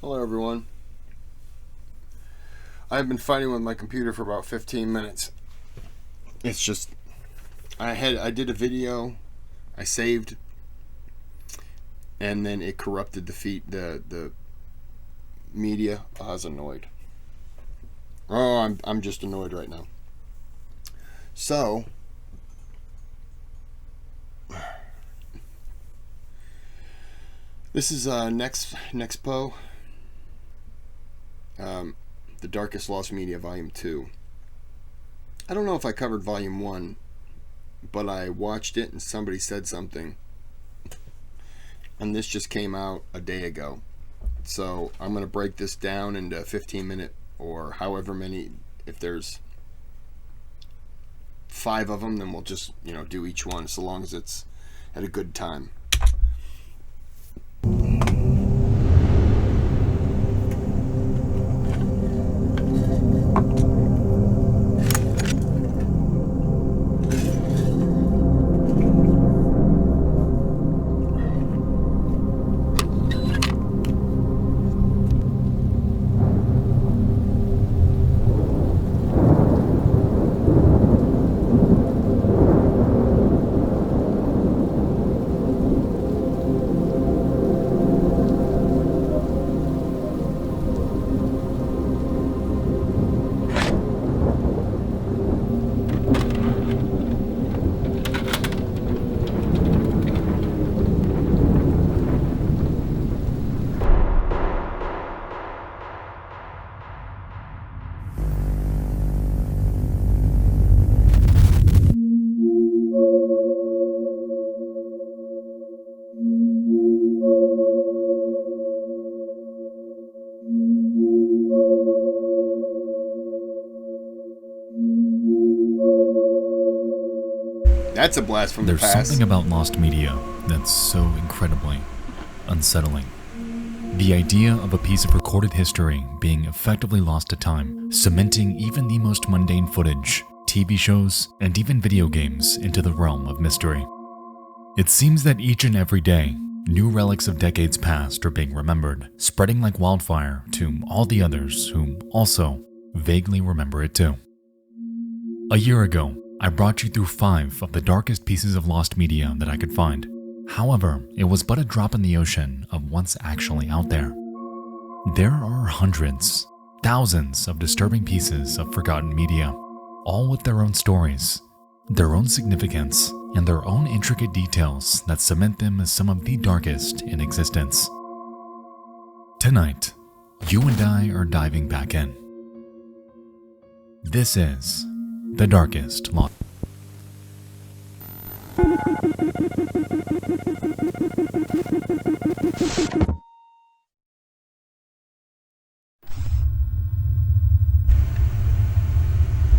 Hello everyone. I've been fighting with my computer for about 15 minutes. It's just I did a video, I saved, and then it corrupted the media. I was annoyed. I'm just annoyed right now. So this is Nexpo. The Darkest Lost Media Volume 2. I don't know if I covered Volume 1, but I watched it and somebody said something. And this just came out a day ago. So I'm going to break this down into 15-minute or however many. If there's 5 of them, then we'll just, do each one so long as it's at a good time. That's a blast from the past. There's something about lost media that's so incredibly unsettling. The idea of a piece of recorded history being effectively lost to time, cementing even the most mundane footage, TV shows, and even video games into the realm of mystery. It seems that each and every day, new relics of decades past are being remembered, spreading like wildfire to all the others who also vaguely remember it too. A year ago, I brought you through 5 of the darkest pieces of lost media that I could find. However, it was but a drop in the ocean of what's actually out there. There are hundreds, thousands of disturbing pieces of forgotten media, all with their own stories, their own significance, and their own intricate details that cement them as some of the darkest in existence. Tonight, you and I are diving back in. This is The Darkest Lost.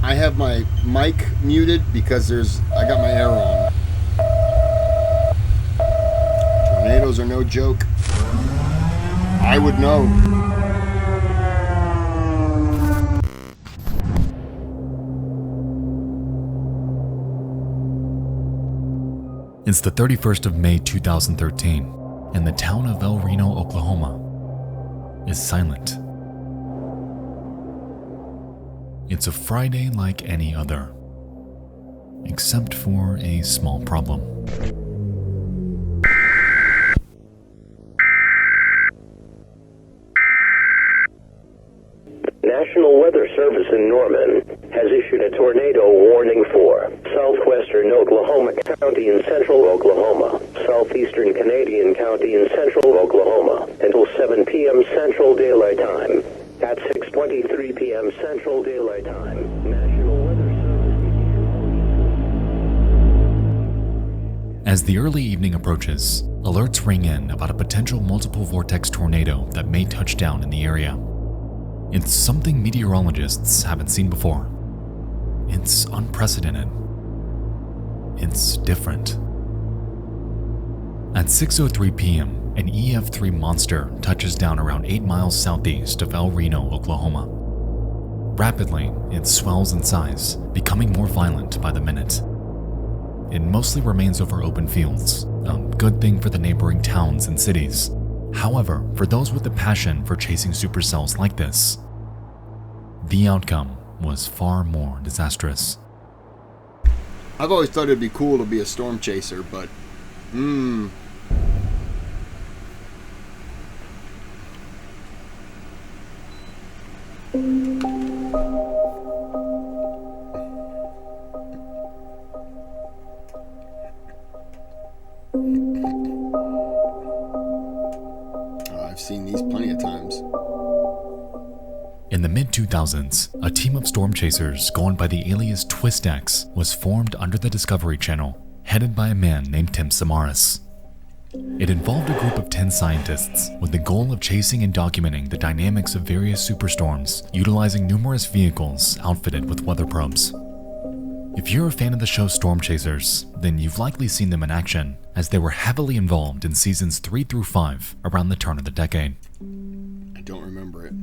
I have my mic muted because I got my air on. Tornadoes are no joke. I would know. It's the 31st of May 2013, and the town of El Reno, Oklahoma is silent. It's a Friday like any other, except for a small problem. National Weather Service in Norman has issued a tornado warning for southwestern Oklahoma County in central Oklahoma, southeastern Canadian County in central Oklahoma, until 7 p.m. Central Daylight Time. At 6:23 p.m. Central Daylight Time, National Weather Service. As the early evening approaches, alerts ring in about a potential multiple vortex tornado that may touch down in the area. It's something meteorologists haven't seen before. It's unprecedented. It's different. At 6:03 p.m., an EF3 monster touches down around 8 miles southeast of El Reno, Oklahoma. Rapidly, it swells in size, becoming more violent by the minute. It mostly remains over open fields, a good thing for the neighboring towns and cities. However, for those with a passion for chasing supercells like this, the outcome was far more disastrous. I've always thought it'd be cool to be a storm chaser, but I've seen these plenty of times. In the mid-2000s, a team of storm chasers going by the alias TwistX was formed under the Discovery Channel, headed by a man named Tim Samaras. It involved a group of 10 scientists with the goal of chasing and documenting the dynamics of various superstorms, utilizing numerous vehicles outfitted with weather probes. If you're a fan of the show Storm Chasers, then you've likely seen them in action, as they were heavily involved in seasons 3 through 5 around the turn of the decade. I don't remember it.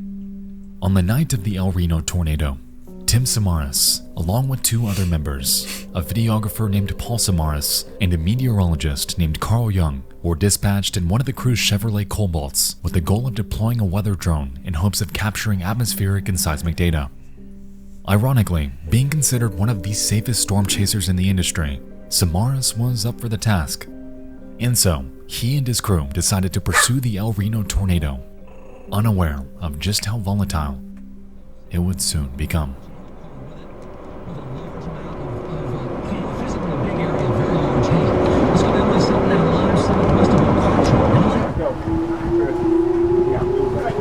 On the night of the El Reno tornado, Tim Samaras, along with 2 other members, a videographer named Paul Samaras and a meteorologist named Carl Young, were dispatched in one of the crew's Chevrolet Cobalts with the goal of deploying a weather drone in hopes of capturing atmospheric and seismic data. Ironically, being considered one of the safest storm chasers in the industry, Samaras was up for the task. And so, he and his crew decided to pursue the El Reno tornado, unaware of just how volatile it would soon become.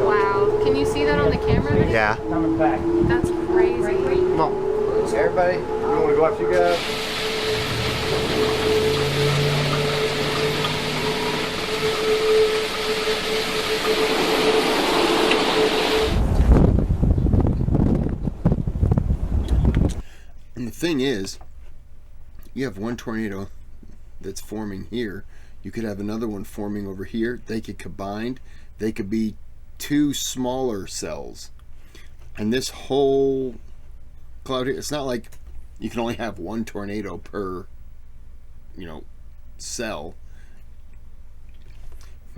Wow, can you see that on the camera? Yeah. Coming back. That's crazy. Come on. Everybody, you want to go after you guys? And the thing is, you have one tornado that's forming here. You could have another one forming over here. They could combine. They could be 2 smaller cells. And this whole cloud here, it's not like you can only have one tornado per, cell.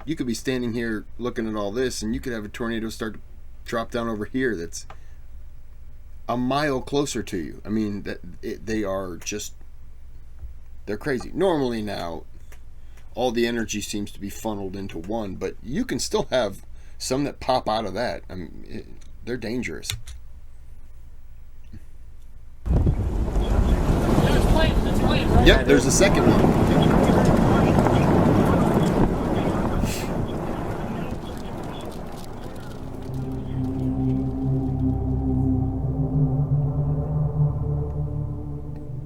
You could be standing here looking at all this, and you could have a tornado start to drop down over here that's a mile closer to you. I mean, they are just, they're crazy. Normally now, all the energy seems to be funneled into one, but you can still have some that pop out of that. I mean, they're dangerous. Yep, there's a second one.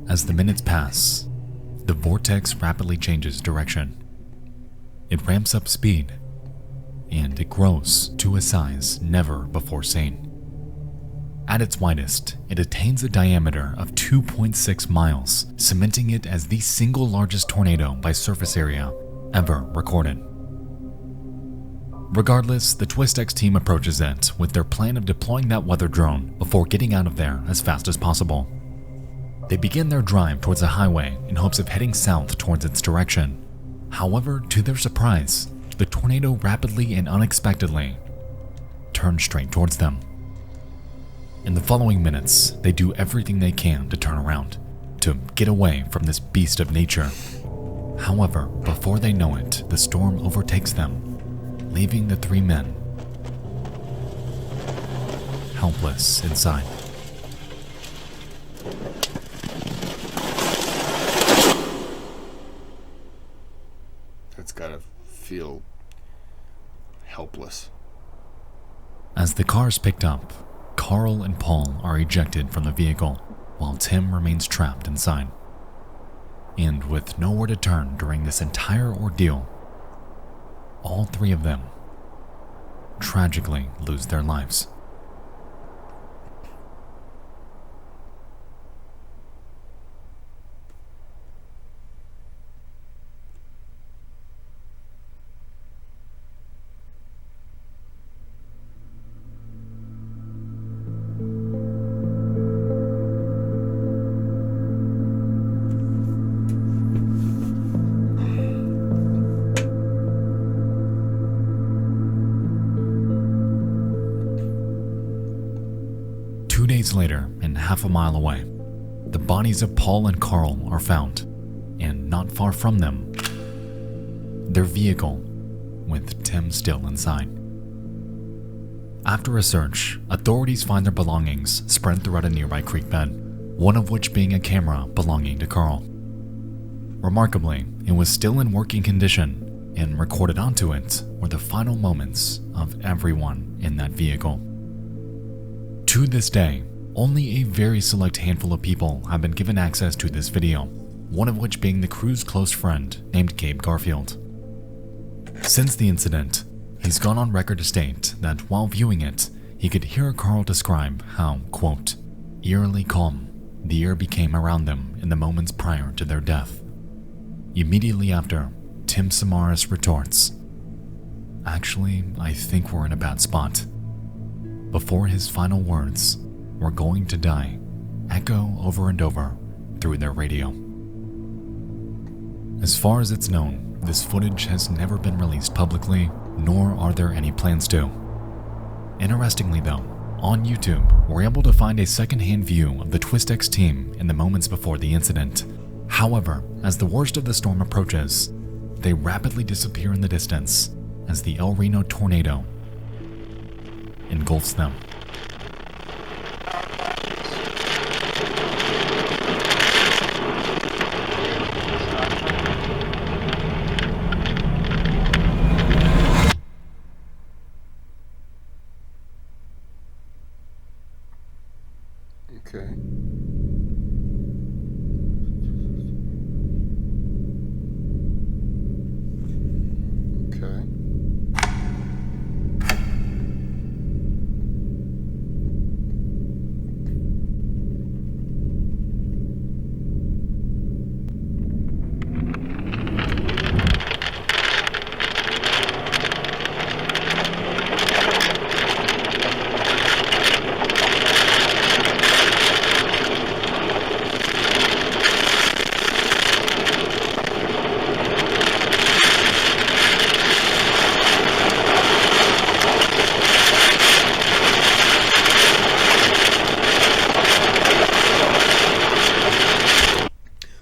As the minutes pass, the vortex rapidly changes direction. It ramps up speed, and it grows to a size never before seen. At its widest, it attains a diameter of 2.6 miles, cementing it as the single largest tornado by surface area ever recorded. Regardless, the TwistX team approaches it with their plan of deploying that weather drone before getting out of there as fast as possible. They begin their drive towards a highway in hopes of heading south towards its direction. However, to their surprise, the tornado rapidly and unexpectedly turns straight towards them. In the following minutes, they do everything they can to turn around, to get away from this beast of nature. However, before they know it, the storm overtakes them, leaving the 3 men helpless inside. That's gotta feel helpless. As the car is picked up, Carl and Paul are ejected from the vehicle, while Tim remains trapped inside. And with nowhere to turn during this entire ordeal, all 3 of them tragically lose their lives. days later, and half a mile away, the bodies of Paul and Carl are found, and not far from them, their vehicle with Tim still inside. After a search, authorities find their belongings spread throughout a nearby creek bed, one of which being a camera belonging to Carl. Remarkably, it was still in working condition, and recorded onto it were the final moments of everyone in that vehicle. To this day, only a very select handful of people have been given access to this video, one of which being the crew's close friend named Gabe Garfield. Since the incident, he's gone on record to state that while viewing it, he could hear Carl describe how, quote, eerily calm the air became around them in the moments prior to their death. Immediately after, Tim Samaras retorts, "Actually, I think we're in a bad spot." Before his final words, "We're going to die," echo over and over through their radio. As far as it's known, this footage has never been released publicly, nor are there any plans to. Interestingly though, on YouTube, we're able to find a second-hand view of the TwistX team in the moments before the incident. However, as the worst of the storm approaches, they rapidly disappear in the distance as the El Reno tornado engulfs them. Okay. Okay.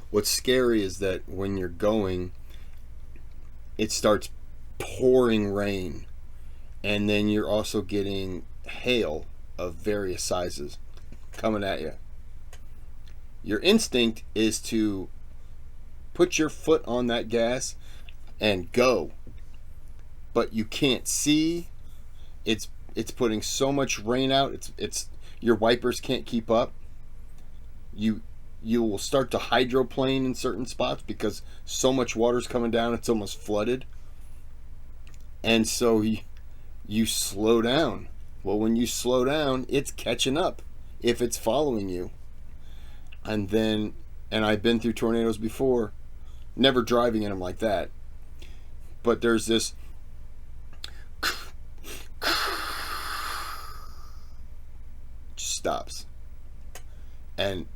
What's scary is that when you're going, it starts pouring rain, and then you're also getting hail of various sizes coming at you. Your instinct is to put your foot on that gas and go, but you can't see. It's putting so much rain out. It's your wipers can't keep up. You will start to hydroplane in certain spots because so much water's coming down, it's almost flooded. And so you slow down. Well, when you slow down, it's catching up if it's following you. And I've been through tornadoes before, never driving in them like that. But there's this stops. And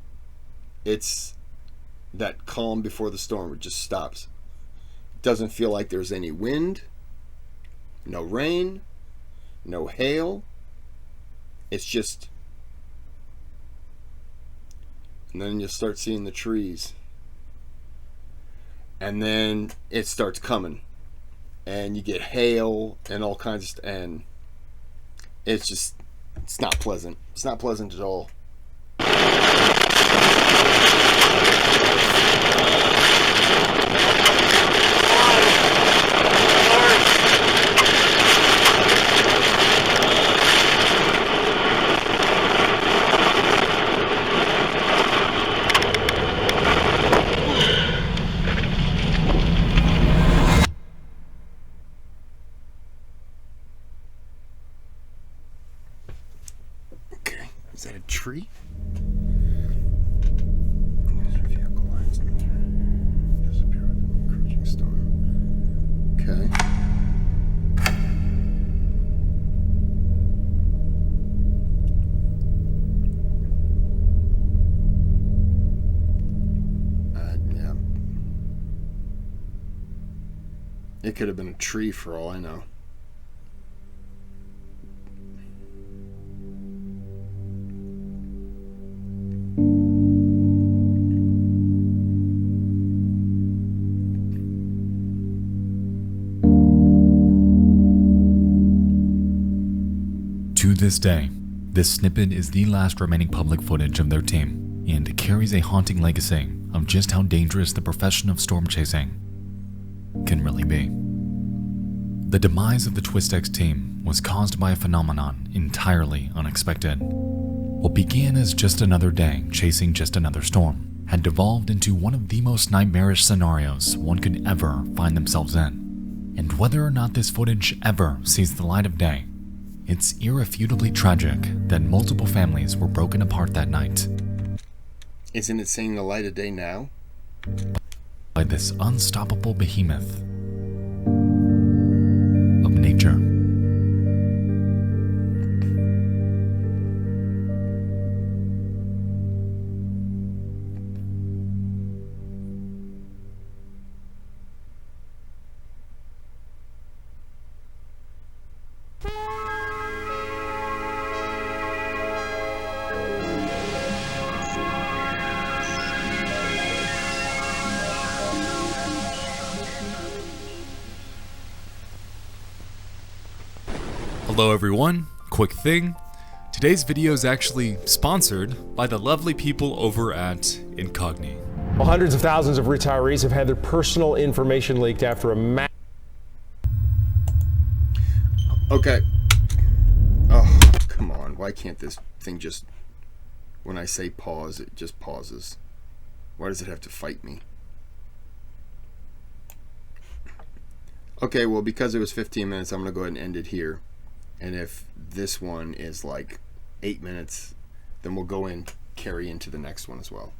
it's that calm before the storm. It just stops. It doesn't feel like there's any wind, no rain, no hail. It's just, and then you start seeing the trees, and then it starts coming, and you get hail and all kinds of stuff, and it's not pleasant. It's not pleasant at all. Okay, is that a tree? Okay. Yeah. It could have been a tree for all I know. To this day, this snippet is the last remaining public footage of their team, and carries a haunting legacy of just how dangerous the profession of storm chasing can really be. The demise of the TwistX team was caused by a phenomenon entirely unexpected. What began as just another day chasing just another storm had devolved into one of the most nightmarish scenarios one could ever find themselves in. And whether or not this footage ever sees the light of day, it's irrefutably tragic that multiple families were broken apart that night. Isn't it seeing the light of day now? By this unstoppable behemoth of nature. Hello everyone, quick thing. Today's video is actually sponsored by the lovely people over at Incogni. Well, hundreds of thousands of retirees have had their personal information leaked after a Okay. Oh, come on. Why can't this thing just, when I say pause, it just pauses? Why does it have to fight me? Okay, well, because it was 15 minutes, I'm going to go ahead and end it here. And if this one is like 8 minutes, then we'll go and carry into the next one as well.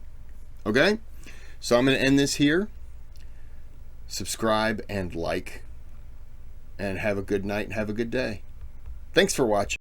Okay? So I'm going to end this here. Subscribe and like. And have a good night and have a good day. Thanks for watching.